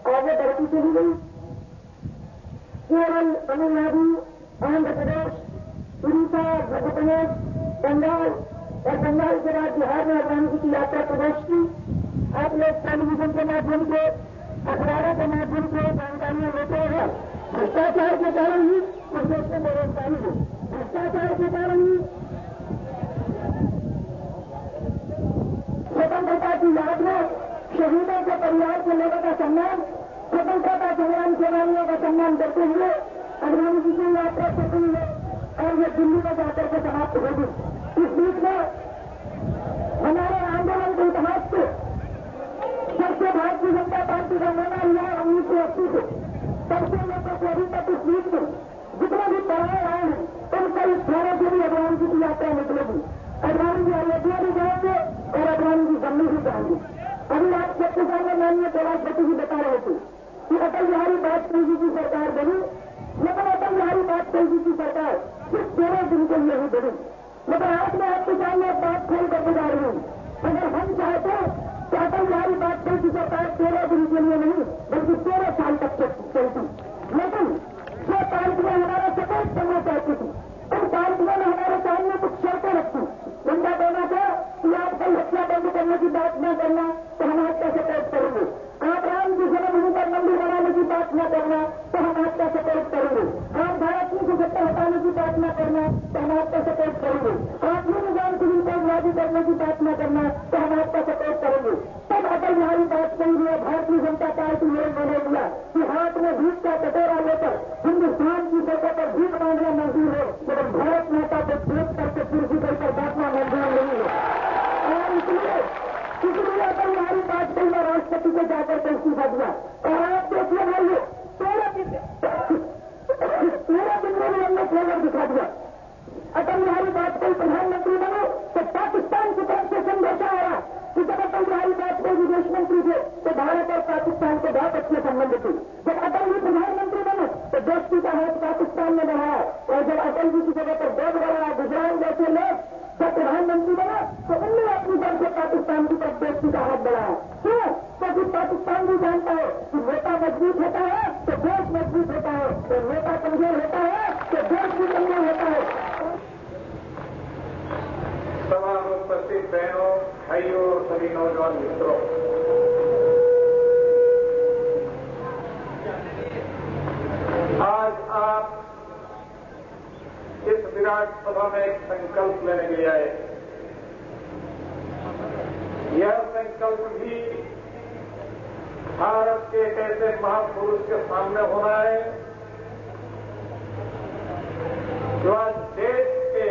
और वो बढ़ती चली गई। केरल, तमिलनाडु, आंध्र प्रदेश, उड़ीसा, मध्य प्रदेश, बंगाल और बंगाल के बाद बिहार में अटल जी की यात्रा प्रवेश की। आप लोग टेलीविजन के माध्यम से, अखबारों के माध्यम से जानकारियां लेते हैं। भ्रष्टाचार के कारण ही उस देश में बेरोजगारी है, भ्रष्टाचार के कारण ही स्वतंत्रता की याद में शहीदों के परिवार के लोगों का सम्मान, स्वतंत्रता संग्राम सेनानियों का सम्मान करते हुए अडवाणी जी की यात्रा से हुई है और ये दिल्ली में जाकर के समाप्त होगी। इस बीच में हमारे आंदोलन के इतिहास से सबसे भारतीय जनता पार्टी का निर्णय हुआ 1980 से, तब से लेकर के अभी तक इस बीच में जितने भी पढ़ाए आए हैं उनका इस थाने से भी अडवाणी जी की यात्रा निकलेगी। अडवाणी जी अयोध्या भी जाएंगे और अडवाणी जी जम्मू भी जाएंगे। अभी आप सबके सामने माननीय कैलाशपति जी बता रहे थे कि अटल बिहारी वाजपेयी जी की सरकार बनी, लेकिन अटल बिहारी वाजपेयी जी की सरकार सिर्फ 13 दिन के लिए ही बनी। लेकिन आज मैं आपके सामने एक बात खोल कर बता रही हूँ, अगर हम चाहते तो अटल बिहारी वाजपेयी की सरकार 13 दिन के लिए नहीं बल्कि 13 साल तक चलती। लेकिन जो पार्टियां हमारा सपोर्ट करना चाहती थी उन पार्टियों ने हमारे सामने कुछ शर्तें रखी। उनका कहना था कि आप कल हत्या बंद करने की बात न करना तो हम आपका सपोर्ट करेंगे, आप राम की जन्मभूमि पर मंदिर बनाने की बात न करना तो हम आपका सपोर्ट करेंगे, आप भारत की सत्ता हटाने की बात न करना तो हम आपका सपोर्ट करेंगे, आप निजाम सिविल कोड लागू करने की बात न करना तो हम आपका सपोर्ट करेंगे। तब अटल बिहारी वाजपेयी ने भारतीय जनता पार्टी ने निर्णय लिया कि हाथ में भीख का कटोरा लेकर हिन्दुस्तान की सतह पर भीख मांगना मंजूर है, लेकिन भारत माता को देख करके कुर्सी पर बैठना मंजूर नहीं है। और इसलिए अटल बिहारी वाजपेयी ने राष्ट्रपति को जाकर के इस्तीफा दिया। और आप देखिए भाइयों, 13 दिन में हमने फ्लेवर दिखा दिया। अटल बिहारी वाजपेयी प्रधानमंत्री बने तो पाकिस्तान की तरफ से संदेशा आया कि जब अटल बिहारी वाजपेयी विदेश मंत्री थे तो भारत और पाकिस्तान के बहुत अच्छे संबंध थे। जब अटल जी प्रधानमंत्री बने तो दोस्ती का हाथ पाकिस्तान में बढ़ाया, और जब अटल जी की जगह पर बोध बढ़ाया, गुजरात जैसे लोग जब प्रधानमंत्री बना तो उनने अपनी तरफ से पाकिस्तान की तरफ दोस्ती का हाथ बढ़ाया। क्यों? क्योंकि पाकिस्तान भी जानता है कि नेता मजबूत होता है तो देश मजबूत होता है, तो नेता कमजोर होता है तो देश भी कमजोर होता है। सभा में उपस्थित बहनों, भाइयों और सभी नौजवान मित्रों, आज आप इस विराट सभा में एक संकल्प लेने के लिए आए। यह संकल्प भी भारत के एक ऐसे महापुरुष के सामने होना है जो आज देश के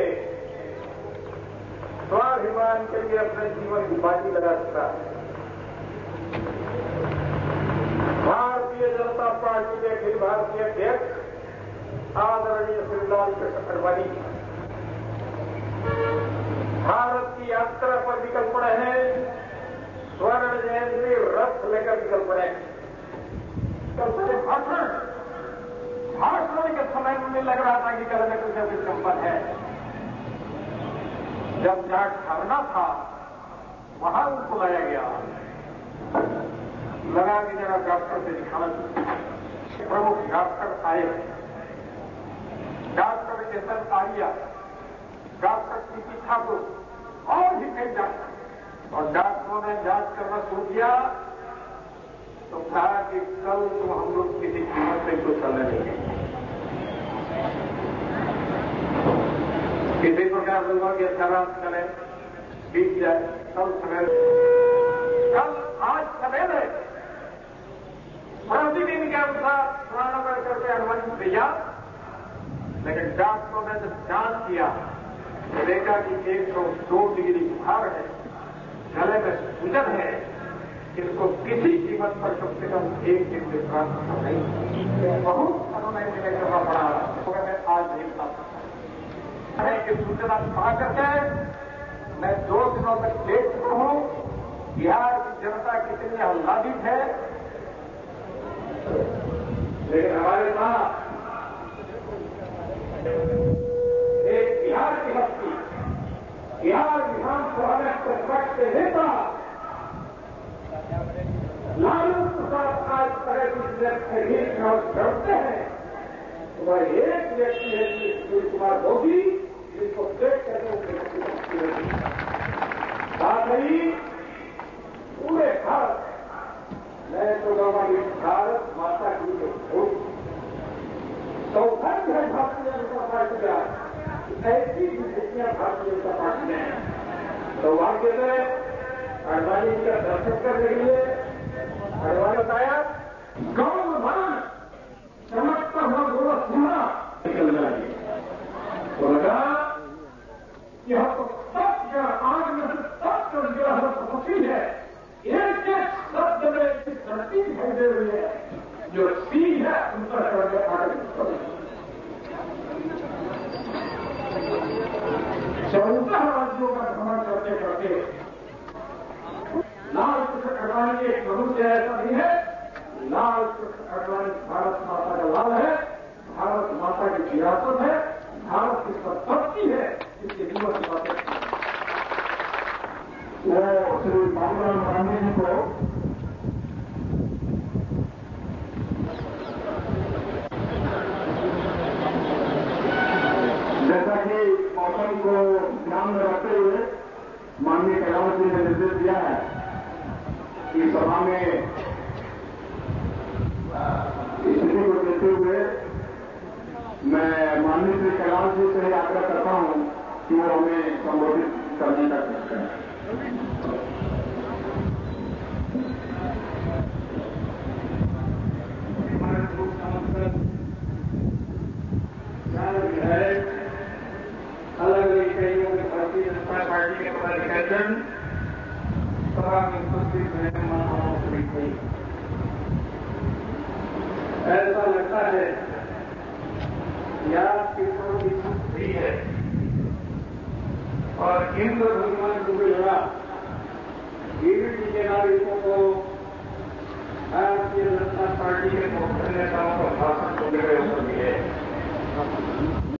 स्वाभिमान के लिए अपने जीवन की बाजी लगा चुका है। भारतीय जनता पार्टी के अखिल भारतीय अध्यक्ष आदरणीय श्री लाल कृष्ण अडवाणी भारत की यात्रा पर निकल पड़े हैं, स्वर्ण जयंती रथ लेकर निकल पड़े। भाषण के समय में लग रहा था कि कहने कुछ अभी संपन्न है। जब जहां ठहरना था वहां उनको लाया गया, लगा कि जरा डॉक्टर से दिखाना चाहिए। प्रमुख डॉक्टर आए, doctor S Arya, doctor CP Thakur और भी कई डॉक्टर, और डॉक्टरों ने जांच करना शुरू किया तो कहा कि कल तो हम लोग किसी कीमत पे तो चलने नहीं है। किसी प्रकार लोगों की अच्छा रात चले, बीत जाए, कल सवेरे, आज सवेरे प्रतिदिन के अनुसार स्नान करके अनुमति दिया, लेकिन डॉक्टरों ने जब जांच किया तो देखा कि 102 डिग्री बुखार है, गले में सूजन है, इसको किसी कीमत पर कम से कम 1 दिन विश्राम नहीं, बहुत अनुनय विनय करना पड़ा। मैं आज नहीं बता सकता है कि सूचना पा करके मैं 2 दिनों तक देख चुका हूं बिहार की जनता कितनी आह्लादित है, लेकिन हमारे साथ एक बिहार की हस्ती, बिहार विधानसभा में प्रतिपक्ष के नेता लालू प्रसाद आज तरह एक डरते हैं तो वह एक व्यक्ति है सुशील कुमार मोदी, जिसको देख करके साथ ही पूरे भारत मैं तो कहूँगा भारत माता की सौभाग्य है भारतीय जनता पार्टी का, ऐसी विभूतियां भारतीय जनता पार्टी ने सौभाग्य से अडवाणी जी का दर्शन करने के लिए अडवाणी बताया गौरव भवन चमकता हुआ गोरख सिंहा निकल जाएगी तो लगा कि हम तो सब आग में से सब कर गया है सफी है, एक एक शब्द में ऐसी धरती दिखाई दे रही है जो सी है उन पर करके आगे 14 राज्यों का भ्रमण करते करते लाल कृष्ण अडवाणी एक मनुष्य ऐसा नहीं है, लाल कृष्ण अडवाणी भारत माता का लाल है, भारत माता की विरासत है, भारत की संपत्ति है, इसके जीवन की बातें वो श्री बाबूराम गांधी जी को जैसा कि मौसम को ध्यान में रखते हुए माननीय कैलाश जी ने निर्देश दिया है कि सभा में स्थिति को देखते हुए मैं माननीय श्री कैलाश जी से आग्रह करता हूं कि वो हमें संबोधित करने का कोशिश करें। अलग अलग इकाइयों में भारतीय जनता पार्टी के पदाधिकारी सभा में उपस्थित मेहमानों से ऐसा लगता है कि आपकी थोड़ी छुट्टी है और इंद्र भगवान को लड़ा ईडी के नागरिकों को भारतीय जनता पार्टी के मुख्य नेताओं का भाषण सुनने में मिले।